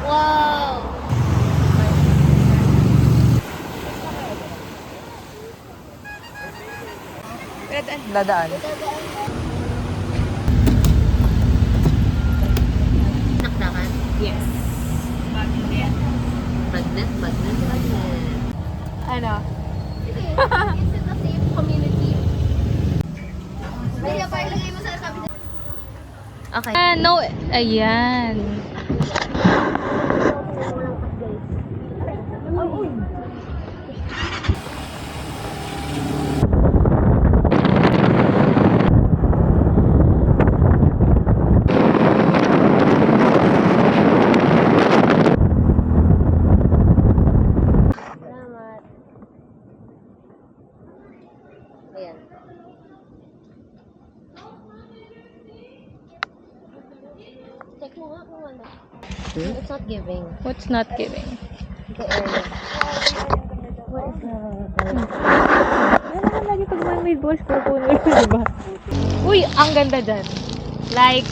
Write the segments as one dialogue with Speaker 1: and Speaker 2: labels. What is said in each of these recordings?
Speaker 1: Wow!
Speaker 2: Dadaan.
Speaker 1: Nakdakan?
Speaker 2: Yes.
Speaker 1: Magnet.
Speaker 2: Ano?
Speaker 1: Sige, it's in the same community. Kaya pa ilagay mo sa sabi na.
Speaker 2: Okay. No, ayan.
Speaker 1: Salamat. Ayan. Check mo nga kung ano. It's not giving.
Speaker 2: What's not giving?
Speaker 1: The area. What is
Speaker 2: Ano naman lagi pag may balls, pupuno yun, diba? Uy, ang ganda dyan. Like,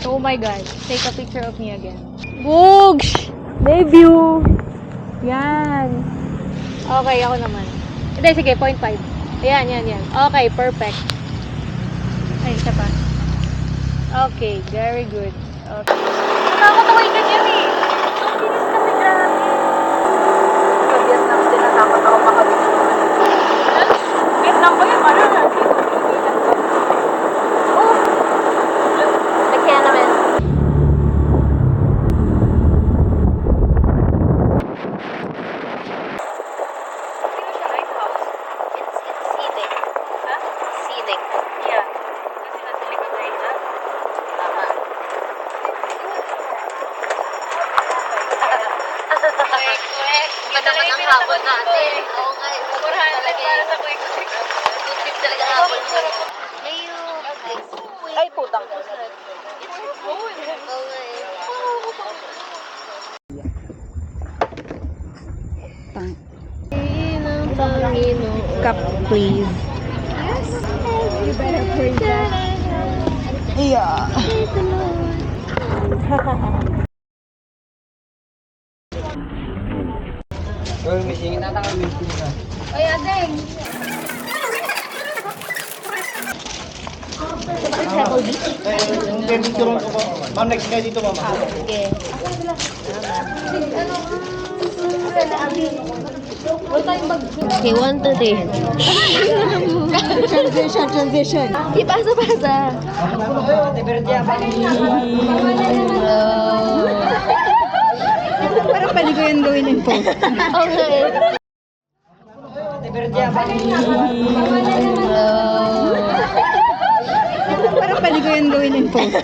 Speaker 2: oh my god. Take a picture of me again. Boogs! Debut! Yan. Okay, ako naman. Hindi, sige, 0.5. Ayan. Okay, perfect. Ay, isa pa. Okay, very good. Okay. Nakakataway ka niyan eh. Ang bilis kasi grabe. Sa Vietnam din natakot ako makabili. Vietnam ba yun? Ano na? Oh!
Speaker 1: Nagkaya naman.
Speaker 2: Sino siya? Lighthouse?
Speaker 1: It's scenic.
Speaker 2: Ha?
Speaker 1: Scenic.
Speaker 2: Yeah. Kasi natilikod na ito.
Speaker 1: Tama. Iba naman ang habol natin. Oo nga.
Speaker 2: 400 para sa quick quick.
Speaker 1: Good trip talaga habol mo. Ayo.
Speaker 2: Ay, putang.
Speaker 1: Oo nga eh.
Speaker 2: Cup, please. You better praise that. Yeah.
Speaker 1: Oy, Adeng!
Speaker 3: Ma'am, next kayo dito, mama.
Speaker 1: Sige. Okay, 1, 2, 3.
Speaker 2: Transition.
Speaker 1: Ipasa-pasa.
Speaker 2: Parang pwede ko yan gawin in post.
Speaker 1: Okay.
Speaker 2: Parang pwede ko yan gawin in post.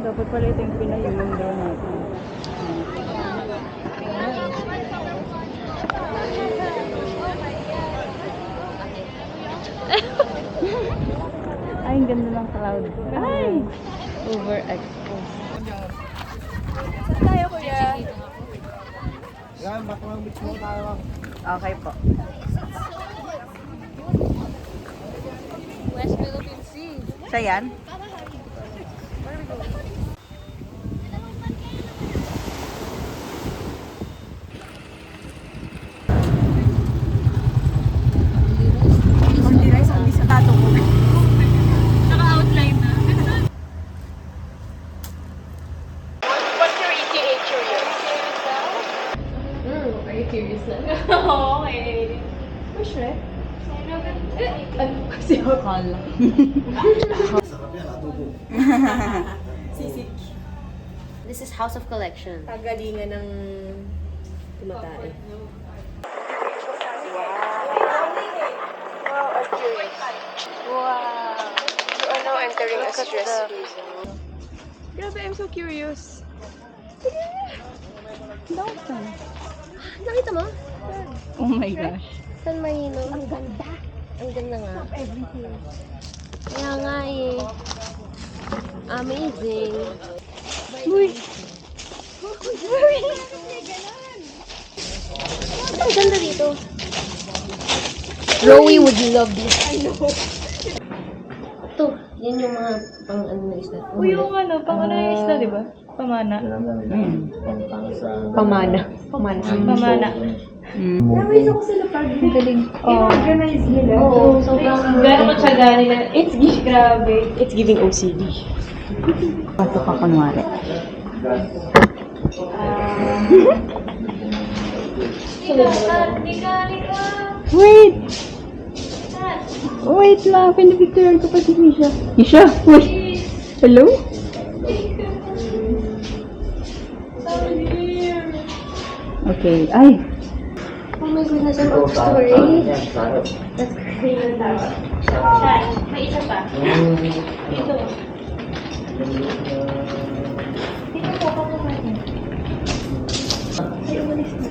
Speaker 2: Dapat pala ito yung pinayulong daw natin. Ay, ang ganda ng cloud. Ay! Overexposed. Saan tayo, kuya?
Speaker 3: Yan, baklang beach mo tayo.
Speaker 2: Okay po.
Speaker 1: West Philippine Sea.
Speaker 2: Siya yan? Hindi rice, hindi sa tato ko. Naka-outline na. What's your ETH yun?
Speaker 1: Are you curious na?
Speaker 2: Okay. Push Shrek? Ano kasi ako kala?
Speaker 3: Sarap yan, adobo.
Speaker 2: Sisig.
Speaker 1: This is House of Collection.
Speaker 2: Kagalingan ng tumatay. Wow, I'm curious. Wow. Ano,
Speaker 4: entering a
Speaker 2: Look at
Speaker 4: stress-free
Speaker 2: the-
Speaker 4: zone. Grabe, I'm so curious.
Speaker 1: Nakita mo?
Speaker 5: Oh my gosh.
Speaker 1: San Marino. Ang ganda. Ang ganda nga. Everything. Kaya nga eh. Amazing.
Speaker 5: Uy!
Speaker 1: Ang ganda dito. Rowie would love this. I know. Ito, yan yung mga pang ano na isda.
Speaker 2: Uy, yung ano, pang ano yung isda, di ba? Pamana.
Speaker 4: Pamana. Pamana.
Speaker 2: Pamana.
Speaker 5: Ang galing. Oh.
Speaker 1: Oo, sobrang
Speaker 2: Gano'n matyaga nila. It's grabe.
Speaker 4: It's giving OCD.
Speaker 5: Pasok ka kunwari. Wait! Wait lang, pinipicturean ko pa si Misha. Misha? Wait! Hello? Okay, ay!
Speaker 1: Oh my goodness, I'm up story.
Speaker 2: May isa pa. Dito. Dito po, pakumain. Ay, umalis na.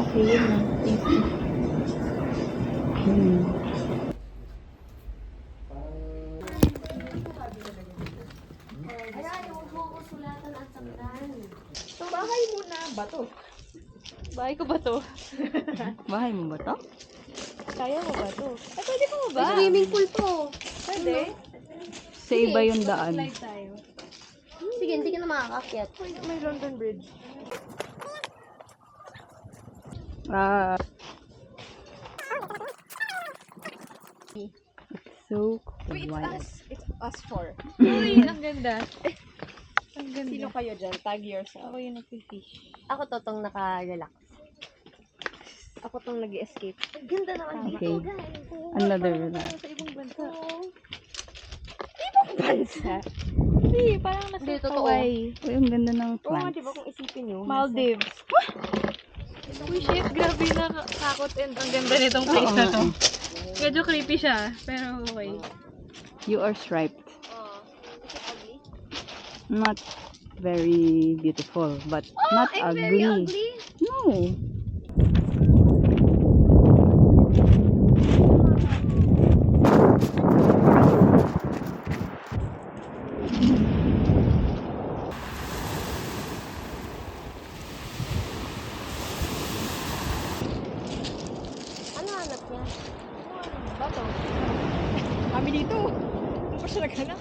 Speaker 2: Okay, yun na. Thank you. Bahay ko ba to?
Speaker 5: Bahay mo ba to?
Speaker 2: Kaya mo ba to? Ay, pwede ko ba?
Speaker 1: May swimming pool to.
Speaker 2: Pwede.
Speaker 5: Sa iba yung daan.
Speaker 2: Slide tayo.
Speaker 1: Sige, hindi ka na makakakyat.
Speaker 4: May London Bridge.
Speaker 5: Ah. So quiet.
Speaker 4: It's us four.
Speaker 2: Uy, ang ganda. Ang ganda.
Speaker 4: Sino kayo dyan? Tag yourself.
Speaker 2: Ako yung nag-fish.
Speaker 1: Ako totong naka-relax.
Speaker 4: Ako tong nag-escape.
Speaker 1: Ang ganda naman
Speaker 5: Okay.
Speaker 1: dito, guys.
Speaker 5: Another na.
Speaker 2: Sa ibang bansa.
Speaker 4: Bansa.
Speaker 2: Hindi, parang nasa
Speaker 1: Hindi, totoo.
Speaker 2: Hawaii.
Speaker 5: Uy, ang ganda ng
Speaker 4: Oo nga,
Speaker 5: plant.
Speaker 4: diba kung isipin nyo.
Speaker 2: Maldives. Uy, shit, grabe na nakakot and ang ganda nitong place na to. Medyo creepy siya, pero okay.
Speaker 5: You are striped.
Speaker 1: Oh. Is it ugly?
Speaker 5: Not very beautiful, but not
Speaker 1: I'm
Speaker 5: ugly.
Speaker 1: very ugly.
Speaker 5: No.
Speaker 1: Ano hanap niya?
Speaker 4: Bato. Kami dito. Ano siya naghanap?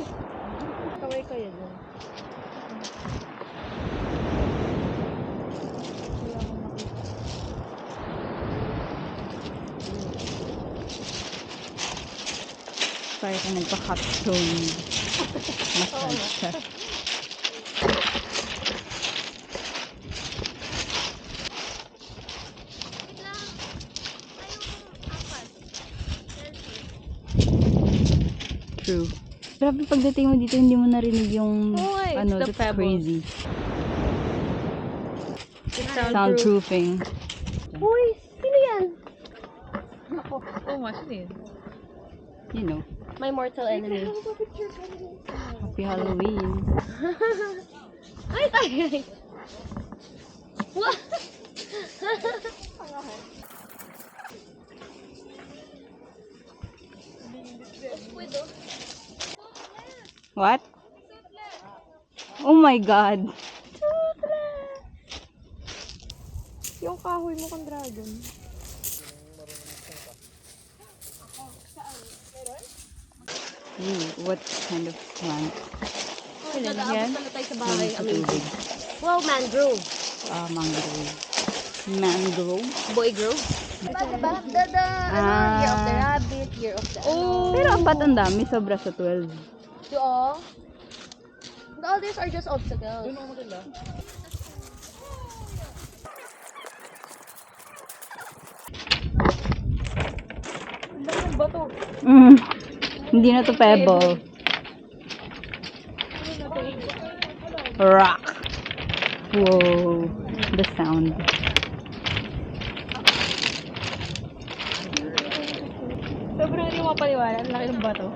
Speaker 4: Kaway kayo dyan.
Speaker 5: Sorry ka nagpa-capstone. Massage siya. True. Grabe pagdating mo dito, hindi mo narinig yung
Speaker 2: Oo nga eh,
Speaker 5: ano,
Speaker 2: it's the
Speaker 5: that's
Speaker 2: pebbles.
Speaker 5: crazy.
Speaker 2: It's
Speaker 5: Soundproofing.
Speaker 1: Uy, sino yan?
Speaker 2: Oo nga, sino yun?
Speaker 5: You know,
Speaker 1: My mortal enemy.
Speaker 5: happy Halloween.
Speaker 1: Ay, tayo. What?
Speaker 5: What? Oh my God.
Speaker 4: Yung kahoy mo kang dragon.
Speaker 5: What kind of plant?
Speaker 1: Nag-aabot pala tayo sa bahay.
Speaker 5: Sa
Speaker 1: Amazing.
Speaker 5: tubig.
Speaker 1: Wow, mangrove.
Speaker 5: Mangrove. Mangrove?
Speaker 1: Boy grove. Diba? Year of the rabbit, year of the
Speaker 5: Pero ba't ang dami? Sobra sa 12.
Speaker 1: Oo. The others are just obstacles.
Speaker 5: Mm. Hindi na to pebble. Rock. Whoa. The sound.
Speaker 4: Sobrang
Speaker 2: Hindi mo mapaniwala. Ang laki ng bato.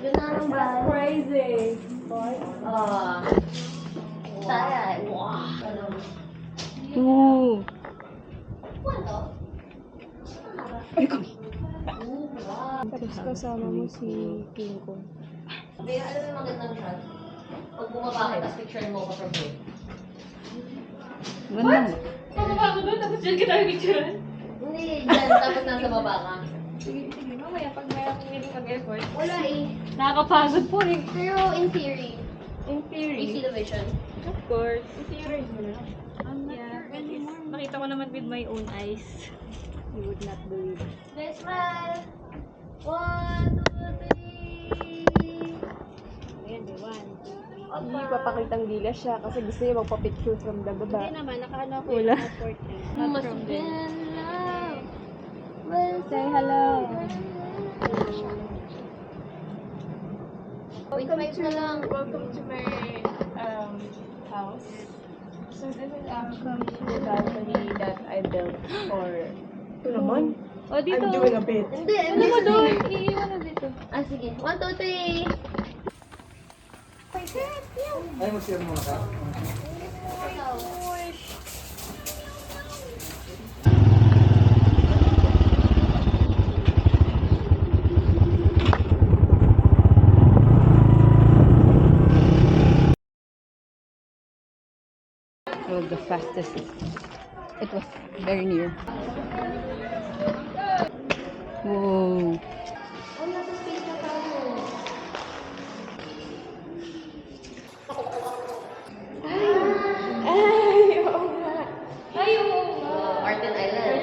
Speaker 1: Yun na ang ba?
Speaker 4: Crazy.
Speaker 1: Ah. Taray. Wow.
Speaker 2: Ooh.
Speaker 4: Tapos kasama mo si King Kong.
Speaker 1: Pero alam mo yung magandang shot? Pag bumaba ka, tapos picture mo ko from here.
Speaker 2: Ganda. Pababa ko doon, tapos dyan kita picturean.
Speaker 1: Hindi, dyan. Tapos nasa baba ka.
Speaker 2: Sige, mamaya pag may akong hindi mag-effort.
Speaker 1: Wala eh.
Speaker 2: Nakakapagod po eh.
Speaker 1: Pero in theory,
Speaker 2: In
Speaker 1: you
Speaker 2: theory.
Speaker 1: see the vision.
Speaker 2: Of course. I-theorize mo na. I'm not sure anymore. Nakita ko naman with my own eyes. You would not believe it.
Speaker 1: Let's smile. 1, 2, 3.
Speaker 2: Ayan, 1, 2, 3.
Speaker 4: Hindi papakitang gila siya kasi gusto niya magpa-picture from the baba.
Speaker 2: Hindi naman, nakaano ako Wala. yung portrait.
Speaker 1: You
Speaker 2: Not
Speaker 1: must
Speaker 2: from
Speaker 1: have
Speaker 2: there.
Speaker 1: been in love. Well,
Speaker 2: Say hello.
Speaker 1: wait, wait na lang.
Speaker 4: Welcome to my house. So this is actually the balcony that I built for... Ito naman.
Speaker 2: O, dito.
Speaker 4: I'm doing a bit.
Speaker 1: Hindi,
Speaker 2: Ano mo doon? Iiwan na dito.
Speaker 1: Ah, sige. 1, 2, 3.
Speaker 3: Ay, mag-share muna ka.
Speaker 5: So the fastest. It was very near. Whoa.
Speaker 1: Oh, nasa space na tayo. Martin Island.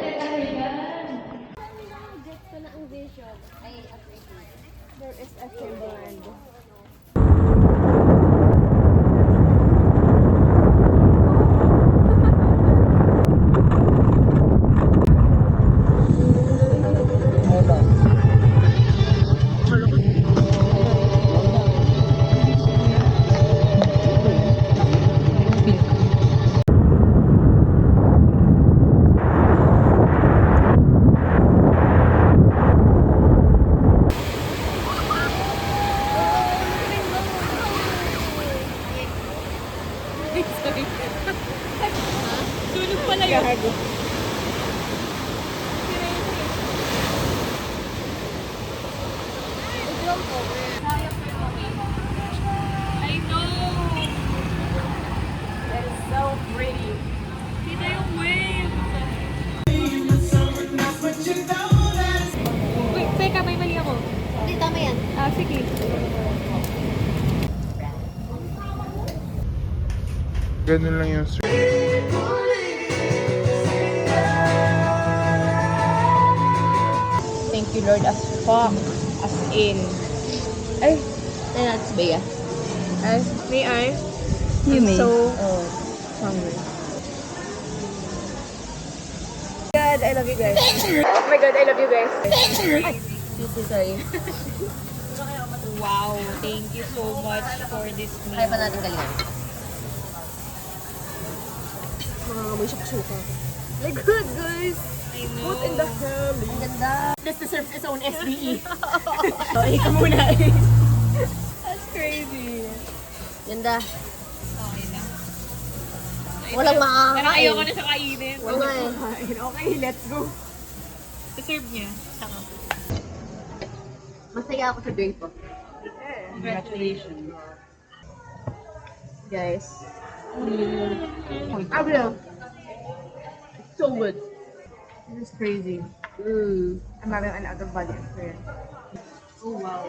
Speaker 1: Jet ko na ang vision. Ay, appreciate.
Speaker 4: There is a Timberland.
Speaker 2: Tulog pala yun. I know.
Speaker 4: That is so pretty.
Speaker 2: Kita yung wave. Wait, teka, may mali ako.
Speaker 1: Hindi, tama yan.
Speaker 2: Ah, sige.
Speaker 3: Ganun lang yung
Speaker 5: Thank you, Lord, as fuck. As in. Ay, that's Bea.
Speaker 4: May I?
Speaker 5: You may.
Speaker 4: So
Speaker 5: Oh.
Speaker 4: hungry. God, I love you guys. Oh my God, I love you guys.
Speaker 5: Sorry.
Speaker 2: Wow, thank you so much for this
Speaker 1: Kaya pa
Speaker 2: meal.
Speaker 1: natin galingan.
Speaker 4: May shakshuka. My God, guys.
Speaker 2: I know.
Speaker 4: What in the hell?
Speaker 1: Ang ganda.
Speaker 4: This deserves its own SBE. Okay ka muna eh.
Speaker 2: That's crazy.
Speaker 1: Ganda.
Speaker 2: Okay na.
Speaker 1: Walang
Speaker 2: Parang
Speaker 1: makakakain.
Speaker 2: ayoko na siya kainin.
Speaker 1: Oo nga eh.
Speaker 4: Okay, let's go.
Speaker 2: Deserve niya. Saka.
Speaker 1: Masaya ako sa drink ko.
Speaker 2: Congratulations.
Speaker 4: Guys. I will. So good. This is crazy. I'm having an out-of-body experience.
Speaker 2: Oh, wow.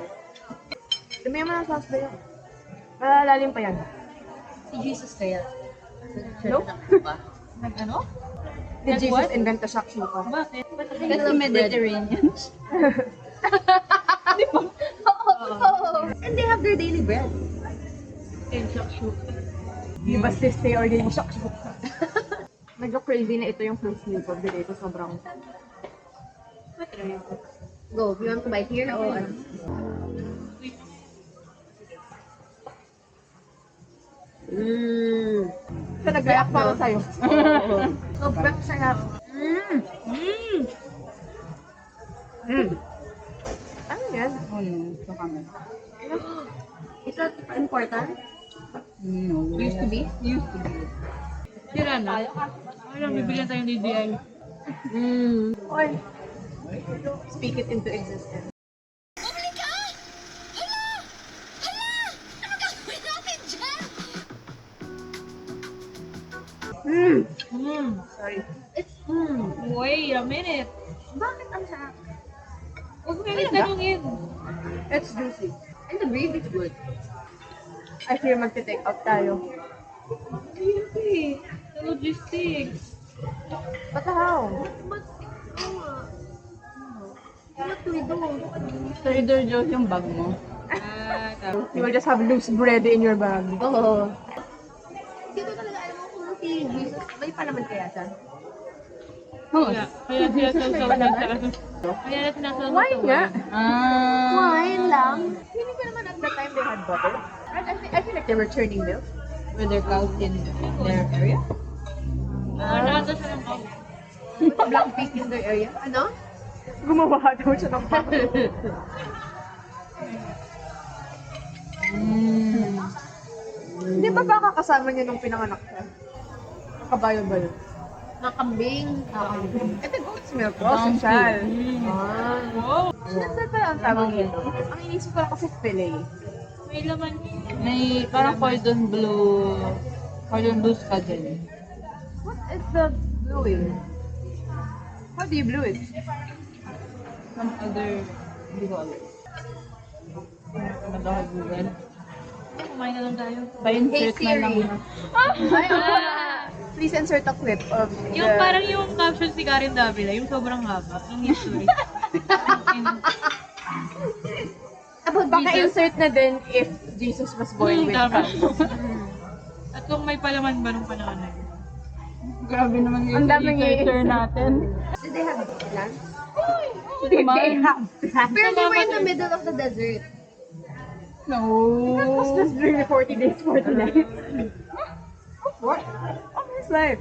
Speaker 4: Dumi mo ng sauce ba yun? Malalalim pa yan.
Speaker 1: Si Jesus kaya.
Speaker 4: Nope.
Speaker 2: Nag-ano?
Speaker 4: Did Jesus invent the shakshuka?
Speaker 2: Bakit?
Speaker 1: Kasi Mediterranean. And they have their daily bread.
Speaker 4: And shakshuka.
Speaker 5: Di ba stay order mo siya? Medyo crazy na ito yung first meal ko. Dito sobrang...
Speaker 1: Go, you want to buy here or ano? Mmm.
Speaker 5: Siya nag-react para sa'yo.
Speaker 1: Sobrang sarap.
Speaker 5: Ano yan?
Speaker 1: Is that important?
Speaker 4: Used to be? Tira na. Ayun, bibigyan tayong DDI.
Speaker 5: Oy. Speak it into existence. Sorry.
Speaker 1: It's,
Speaker 4: Wait a minute.
Speaker 1: bakit ang sarap?
Speaker 4: Huwag mo yung tanungin.
Speaker 5: It's juicy.
Speaker 1: And the gravy is good.
Speaker 5: I feel magte-take out tayo.
Speaker 4: Easy. The logistics.
Speaker 5: But how?
Speaker 1: But, what do we do?
Speaker 4: Trader Joe's yung bag mo. Tapos.
Speaker 5: You will just have loose bread in your bag.
Speaker 1: Oo. Hindi ko talaga alam kung si Jesus, may palaman kaya siya?
Speaker 4: Kaya sinasawsaw na sa Kaya na sinasawsaw
Speaker 5: Why nga?
Speaker 1: Wine lang.
Speaker 5: Feeling ko naman at that time they had butter. And I feel like they were churning milk.
Speaker 4: With their cows in their area. Nasa siya ng cow.
Speaker 5: Black pig in their area.
Speaker 1: Ano?
Speaker 5: Gumawa daw siya ng butter. Hindi ba baka kasama niya nung pinanganak siya? Kabayo ba yun?
Speaker 1: Mga kambing.
Speaker 5: Ito goat's milk. Social.
Speaker 4: Wow!
Speaker 5: Saan ba ang tawag nito? Ang inisip ko lang kasi fillet.
Speaker 4: May laman. May parang cordon bleu. Cordon bleu ka din.
Speaker 5: What is the bluing? How do you blue it?
Speaker 4: Some other, hindi ko alam. Madahal Google. Kumain na lang tayo. Pa-insert na lang.
Speaker 5: Please insert a clip of
Speaker 4: Yung parang yung caption si Karen Davila, yung sobrang haba, yung history.
Speaker 5: Baka insert na din if Jesus was born with
Speaker 4: Tama.
Speaker 5: us.
Speaker 4: At kung may palaman ba nung panahon na yun? Grabe naman
Speaker 5: Ang daming
Speaker 4: i-insert natin.
Speaker 1: Did they have plants?
Speaker 5: Did they have
Speaker 1: Pero they were in the middle of the desert.
Speaker 4: No.
Speaker 5: That was just during the 40 days, 40 nights. What? Of his life.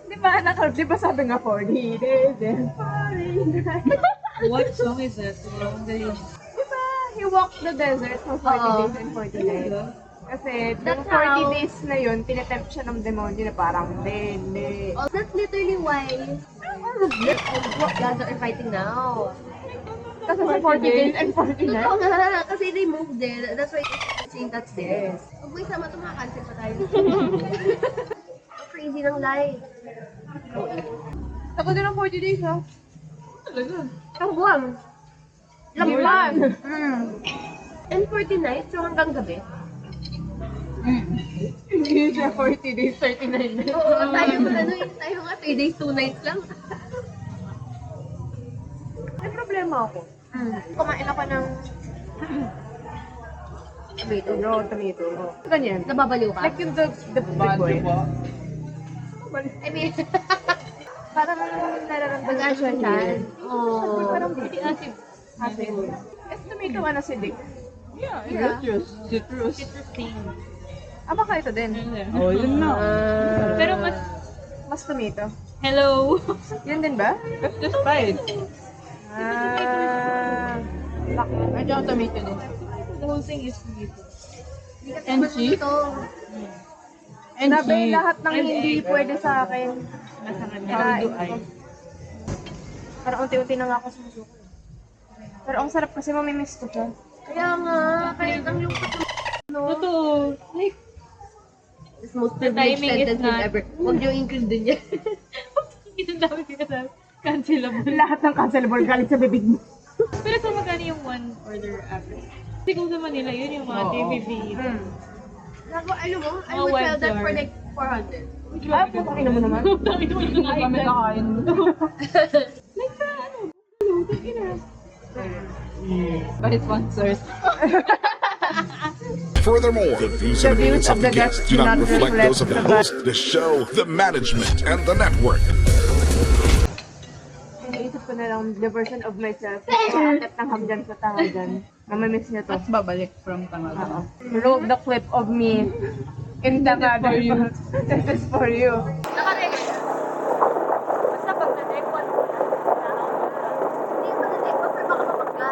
Speaker 5: Di ba sabi nga 40 days and 40 nights?
Speaker 4: What song is that? Ang galing.
Speaker 5: Di ba? He walked the desert for 40
Speaker 1: Oo.
Speaker 5: days and 40 nights. Kasi yung
Speaker 1: That's
Speaker 5: 40
Speaker 1: how-
Speaker 5: days na yun, tinetempt siya ng demonyo na parang, hindi.
Speaker 1: Oh, that's literally why gods are fighting now.
Speaker 5: Kasi sa 40 days and 40
Speaker 1: Totoo
Speaker 5: nights.
Speaker 1: nga, kasi they moved there. That's why saying that's there. Huwag mo isama ito, makakancel pa tayo. Ang crazy ng life.
Speaker 5: Ako din ng 40 days, ha?
Speaker 4: Talaga.
Speaker 5: Ang buwan. Laman.
Speaker 1: And 40 nights, so hanggang gabi.
Speaker 5: Hindi siya 40 days, 39 nights.
Speaker 1: Oo, tayo nga 3 days, 2 nights lang.
Speaker 5: May problema ako. Kumain ako ng
Speaker 1: Tomato.
Speaker 5: raw tomato. Ganyan.
Speaker 1: Nababaliw ka?
Speaker 5: Like yung the big boy.
Speaker 1: I mean,
Speaker 5: Parang nararamdaman ko siya
Speaker 1: mag-asyan. Oo.
Speaker 5: Parang acid. Acid. Kasi tomato ano acidic.
Speaker 4: Yeah,
Speaker 5: Yeah.
Speaker 4: citrus.
Speaker 5: Baka ito din.
Speaker 4: Oh, yun na. Pero
Speaker 5: Mas tomato.
Speaker 4: hello.
Speaker 5: Yun din ba?
Speaker 4: That's the spice.
Speaker 5: Medyo ang tomato din.
Speaker 4: The whole thing is dito.
Speaker 1: And
Speaker 4: cheese?
Speaker 5: And sabi lahat ng hindi pwede sa akin.
Speaker 4: Nasa kanya.
Speaker 5: Kinain
Speaker 4: How do I?
Speaker 5: ko. Parang unti-unti na nga ako sumusuko. Pero ang sarap kasi mamimiss ko siya.
Speaker 1: Kaya nga, kaya ang lungkot ng
Speaker 4: Totoo. Like,
Speaker 1: It's most
Speaker 4: The
Speaker 1: privileged
Speaker 4: timing is
Speaker 1: sentence
Speaker 4: not-
Speaker 1: ever. Huwag niyo include din yan.
Speaker 4: ang dami sinasabi. Cancelable.
Speaker 5: Lahat ng cancelable galing sa bibig mo.
Speaker 4: Pero so magkano yung one order average? Kasi kung sa Manila, yun yung mga JVP.
Speaker 1: Naku, alam mo, I
Speaker 4: Mga
Speaker 1: would sell that
Speaker 4: $1.
Speaker 1: for like 400.
Speaker 5: Putang ina mo naman.
Speaker 4: Dami ko lang kami kakain.
Speaker 5: By sponsors.
Speaker 6: Furthermore, the views and opinions of the guests do not reflect those of the host, the show, the management, and the network.
Speaker 5: Naisip ko na lang the version of myself. Akit ng hagdan sa tangagan. Mamamiss niya to.
Speaker 4: At babalik from Tangalan.
Speaker 5: Roll the clip of me in Tangagan. This is for you.
Speaker 1: Naka-record na. Basta pag na-record, hindi pa na-record, pero baka mapagka.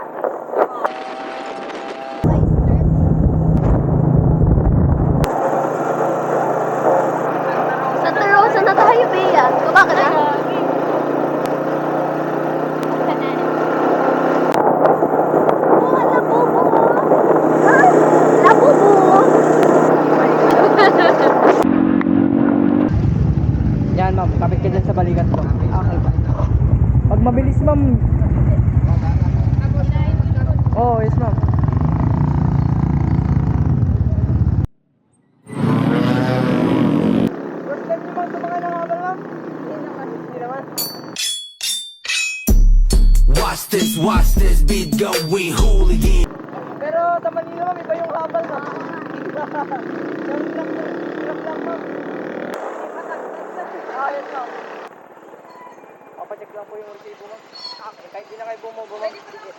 Speaker 1: Santa Rosa na tayo, Bea. Baba ka na. Oh, labubo. Ha? Labubo.
Speaker 3: Yan ma'am, kapit ka dyan sa balikat ko. Okay ba? Pag mabilis ma'am. Oh, yes ma'am. First time niyo ma'am tumakay ng habal ma'am? Hindi naman.
Speaker 7: Watch this beat going hooligan.
Speaker 3: Pero sa Manila ma'am, iba yung habal ma'am. Drop lang ma'am. Ah, yes ma'am. Papacheck lang po yung resibo ma'am. Kahit di na kayo bumubo ma'am. Sige.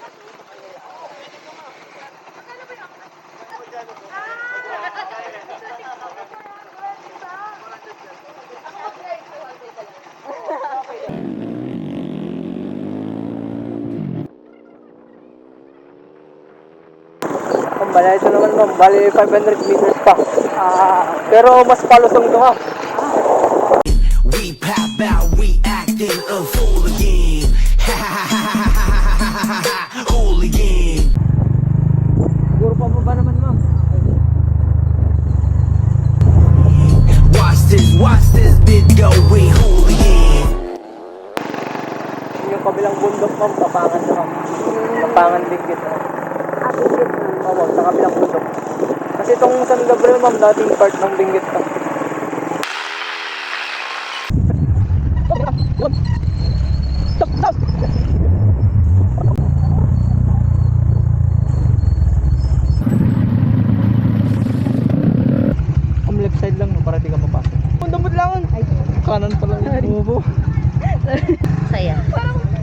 Speaker 3: Bala ito naman ma'am, bali 500 meters pa. Pero mas palusong ito ma'am.
Speaker 7: We pop out, we acting a fool again. Hooligan.
Speaker 3: Siguro pababa naman ma'am.
Speaker 7: Watch this beat going hooligan.
Speaker 3: Yung kabilang bundok ma'am, Kapangan na ma'am. Kapangan Benguet ma'am. Oo, sa kabilang bundok. Kasi itong San Gabriel ma'am, dating part ng Benguet to. Left side lang no, para di ka mapasok. Ang damot lang. Kanan pala yung bubo.
Speaker 1: Saya.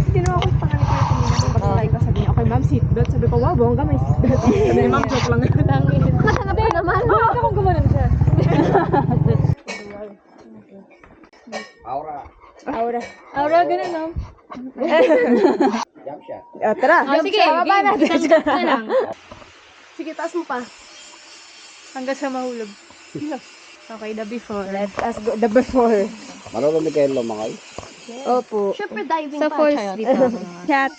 Speaker 5: Hindi naman ako pangalit ko yung pag-like ka. Sabi niya, okay ma'am, seatbelt. Sabi ko, wow, bongga may seatbelt. Sabi niya, ma'am, joke lang.
Speaker 1: Mahanap ka naman.
Speaker 2: Bakit akong gumanon siya? Aura, ganun no?
Speaker 5: Tara.
Speaker 2: Sige, baba natin. Ito lang.
Speaker 1: Sige, taas mo pa.
Speaker 2: Hanggang sa mahulog. Okay, the before.
Speaker 5: Let us go the before.
Speaker 3: Marunong kayo lumakay?
Speaker 5: Opo.
Speaker 1: Siyempre, diving
Speaker 2: Sa
Speaker 1: pa.
Speaker 2: force
Speaker 1: Charot.
Speaker 2: dito.
Speaker 5: Chat.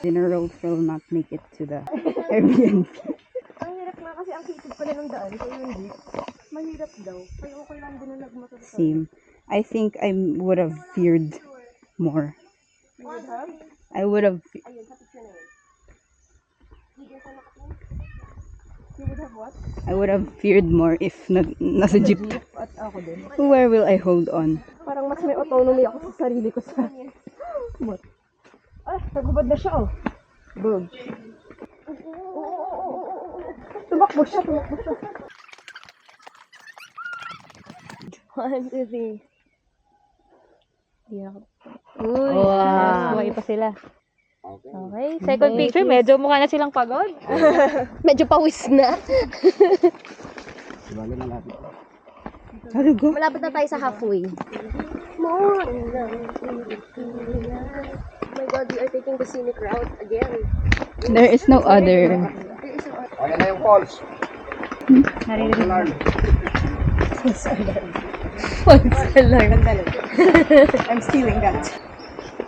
Speaker 8: Dinner road will not make it to the Airbnb.
Speaker 1: Ang hirap nga kasi ang kitid pala ng daan. Kaya hindi. Mahirap daw. Kaya okay lang din na nagmotor sa
Speaker 8: Same. I think I would have feared more. I would have. I would have feared more if nasa jeep.
Speaker 5: At ako din.
Speaker 8: Where will I hold on?
Speaker 5: Parang mas may autonomy ako sa sarili ko sa... Ah, nagubad na siya, oh. Boom. Tumakbo siya.
Speaker 1: One, two, three.
Speaker 2: Uy, wow. Buhay pa sila. Okay, second picture, medyo mukha na silang pagod.
Speaker 1: Medyo pawis na. Malapit na tayo sa halfway. More. Oh my God, we are taking the scenic route again.
Speaker 8: There is no other.
Speaker 3: Ayan na yung calls.
Speaker 5: I'm stealing that.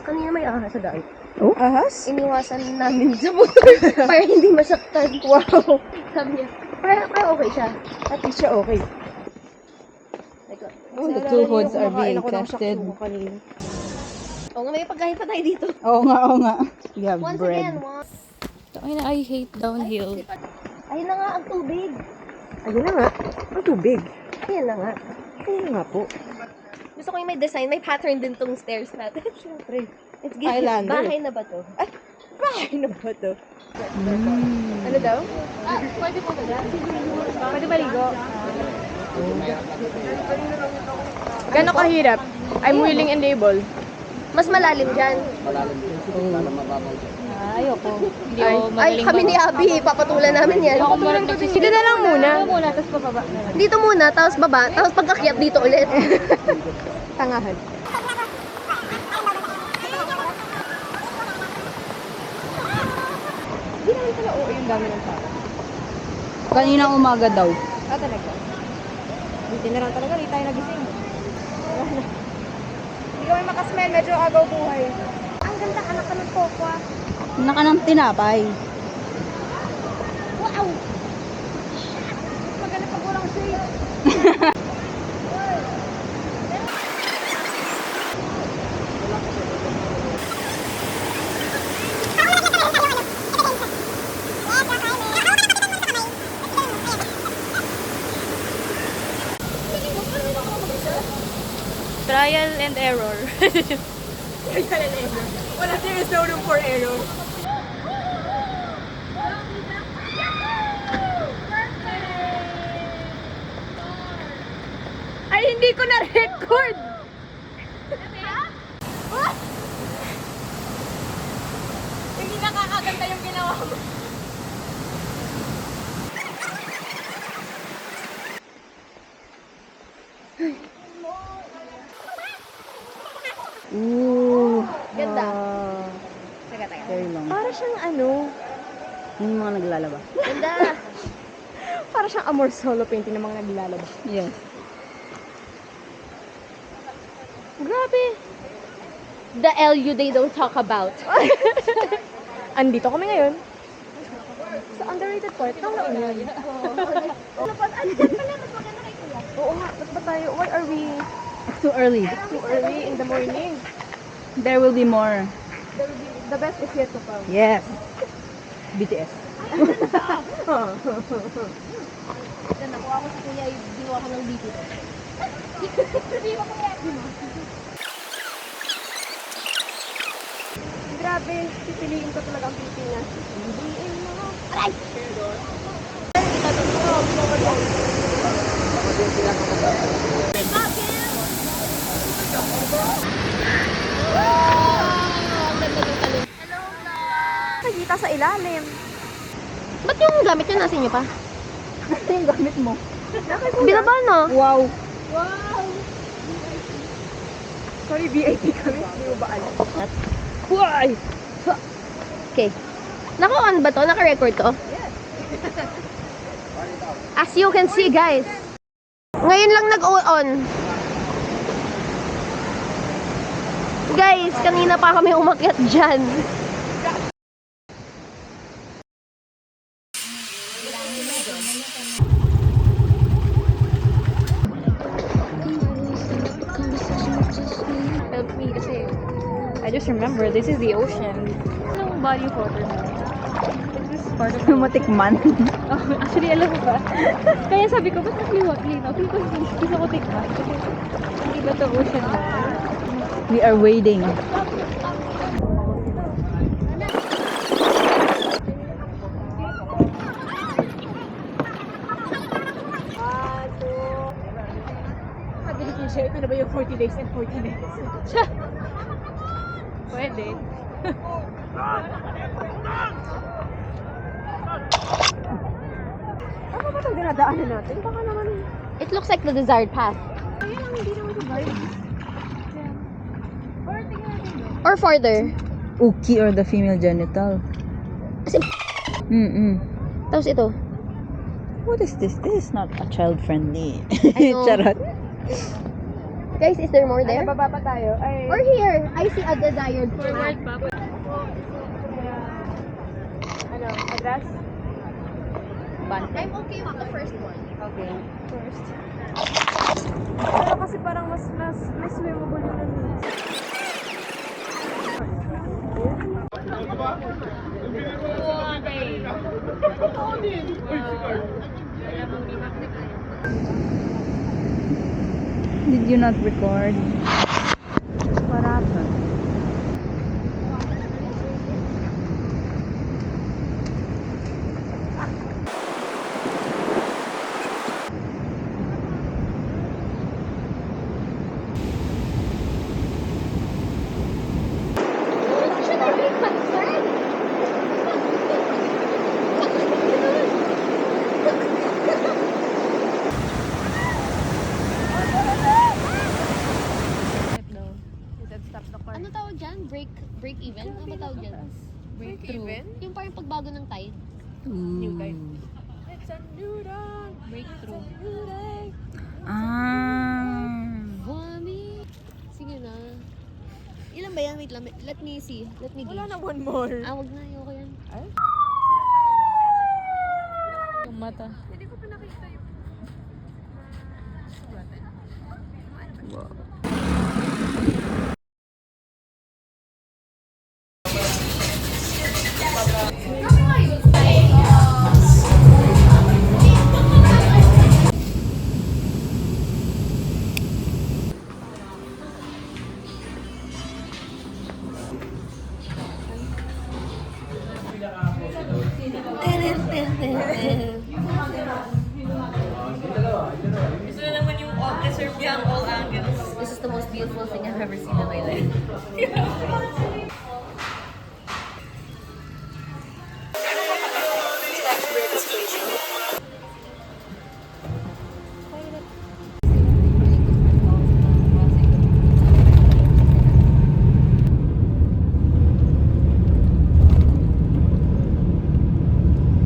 Speaker 1: Kanina may ahas sa daan.
Speaker 5: Oh? Ahas?
Speaker 1: Iniwasan namin sa motor para hindi masaktan. Wow. Sabi niya, para okay siya.
Speaker 5: At least siya okay.
Speaker 8: The two hoods are being tested.
Speaker 1: Oo nga, may pagkain pa tayo dito.
Speaker 8: Oo nga. You have
Speaker 1: Once
Speaker 8: bread.
Speaker 1: again, once.
Speaker 2: I hate downhill.
Speaker 1: Ayun na nga ang tubig.
Speaker 5: Ayun na nga. Ang tubig.
Speaker 1: Ayun na nga.
Speaker 5: Ayun nga po.
Speaker 1: Gusto ko yung may design, may pattern din tong stairs natin. Siyempre. It's giving,
Speaker 5: Highlander.
Speaker 1: bahay na ba to? Ay,
Speaker 5: Ano ba to?
Speaker 1: ano daw?
Speaker 2: Pwede maligo.
Speaker 5: Gano'ng kahirap? I'm willing and able.
Speaker 1: Mas malalim dyan.
Speaker 2: Ayoko. Hindi
Speaker 5: Ay.
Speaker 2: ako
Speaker 1: Ay,
Speaker 2: magaling
Speaker 1: kami ni Abby, papatulan namin yan.
Speaker 2: Ako marunong nagsisisi.
Speaker 5: Dito na lang muna.
Speaker 2: Dito muna, tapos pababa.
Speaker 1: Dito muna, tapos baba, tapos pagkakyat dito ulit.
Speaker 5: Tangahan. Hindi naman pala oo yung dami ng tao.
Speaker 8: Kaninang umaga daw.
Speaker 5: Ah, talaga? Buti na lang talaga, di tayo nagising. Hindi kami makasmell, medyo agaw buhay. Ang ganda, anak ka ng kokwa.
Speaker 8: Naka ng tinapay.
Speaker 5: Wow! Maganda pag walang shade.
Speaker 2: Trial and error.
Speaker 5: Wala, there is no room for error. Ay, hindi ko na-record! Hindi nakakaganda yung ginawa mo.
Speaker 8: Ooh.
Speaker 1: Ganda.
Speaker 8: Wow.
Speaker 1: Teka.
Speaker 8: Very long.
Speaker 5: Para siyang ano,
Speaker 8: Yung mga naglalaba.
Speaker 1: Ganda.
Speaker 5: para siyang Amor Solo painting ng mga naglalaba.
Speaker 8: Yes.
Speaker 5: Grabe!
Speaker 1: The LU they don't talk about.
Speaker 5: Andito kami ngayon. Sa underrated part, ikaw na yun. Oo nga, ba't ba tayo? Why are we
Speaker 8: Too early.
Speaker 5: too early in the morning?
Speaker 8: There will be more.
Speaker 5: The best is yet to come.
Speaker 8: Yes. BTS.
Speaker 1: Then nakuha ko si Kuya, ginawa ko ng BT.
Speaker 5: Grabe, pipiliin ko talaga ang Pilipinas. Nakikita sa ilalim.
Speaker 1: Ba't yung gamit nyo nasa inyo pa?
Speaker 8: Ito yung gamit mo.
Speaker 1: Binaba na.
Speaker 8: Wow.
Speaker 5: Sorry, VIP kami. Hindi mo ba alam?
Speaker 8: Why?
Speaker 1: Okay. Naka-on ba to? Naka-record to? As you can see, guys. Ngayon lang nag-on. Guys, kanina pa kami umakyat dyan.
Speaker 2: Help me kasi I just remember this is the ocean. Anong body of water na? This is part of the ocean.
Speaker 8: Matikman.
Speaker 2: Oh, actually, alam mo ba? Kaya sabi ko, ba't nagliwag-linaw? Gusto ko tikman. Kasi hindi ba ito ocean na?
Speaker 8: We are waiting.
Speaker 5: Pag-delete niyo siya, ito na ba yung 40 days and 40 nights?
Speaker 2: Pwede.
Speaker 5: Ano ba itong dinadaanan natin? Baka naman,
Speaker 1: It looks like the desired path.
Speaker 5: ayun lang, hindi naman sa vibe. Or tingnan natin yun.
Speaker 1: Or further.
Speaker 8: Uki or the female genital.
Speaker 1: Kasi,
Speaker 8: Tapos ito. What is this? This is not a child-friendly.
Speaker 1: I know.
Speaker 8: Charot.
Speaker 1: guys, is there more
Speaker 5: Ay,
Speaker 1: there?
Speaker 5: nababa pa tayo. Ay,
Speaker 1: Or here, I see a desired
Speaker 2: Forward
Speaker 1: path.
Speaker 2: pa.
Speaker 5: ano, address?
Speaker 1: I'm okay with the first one.
Speaker 8: Okay.
Speaker 5: First. Pero kasi parang mas swimmable yun nun.
Speaker 8: Did you not record? What happened?
Speaker 1: Ano tawag dyan? Break even? Ano ba tawag dyan?
Speaker 4: Breakthrough.
Speaker 1: Yung parang pagbago ng tide.
Speaker 4: New guide. It's a new dawn.
Speaker 1: Breakthrough.
Speaker 4: New day.
Speaker 1: Mami! Sige na. Ilan ba yan? Wait lang. Let me see. Let me
Speaker 4: Wala
Speaker 1: gauge.
Speaker 4: na one more.
Speaker 1: Wag na. Ayoko yan.
Speaker 2: Yung mata.
Speaker 4: Hindi ko pa nakita yung
Speaker 1: This is the most beautiful thing I've ever seen in my life.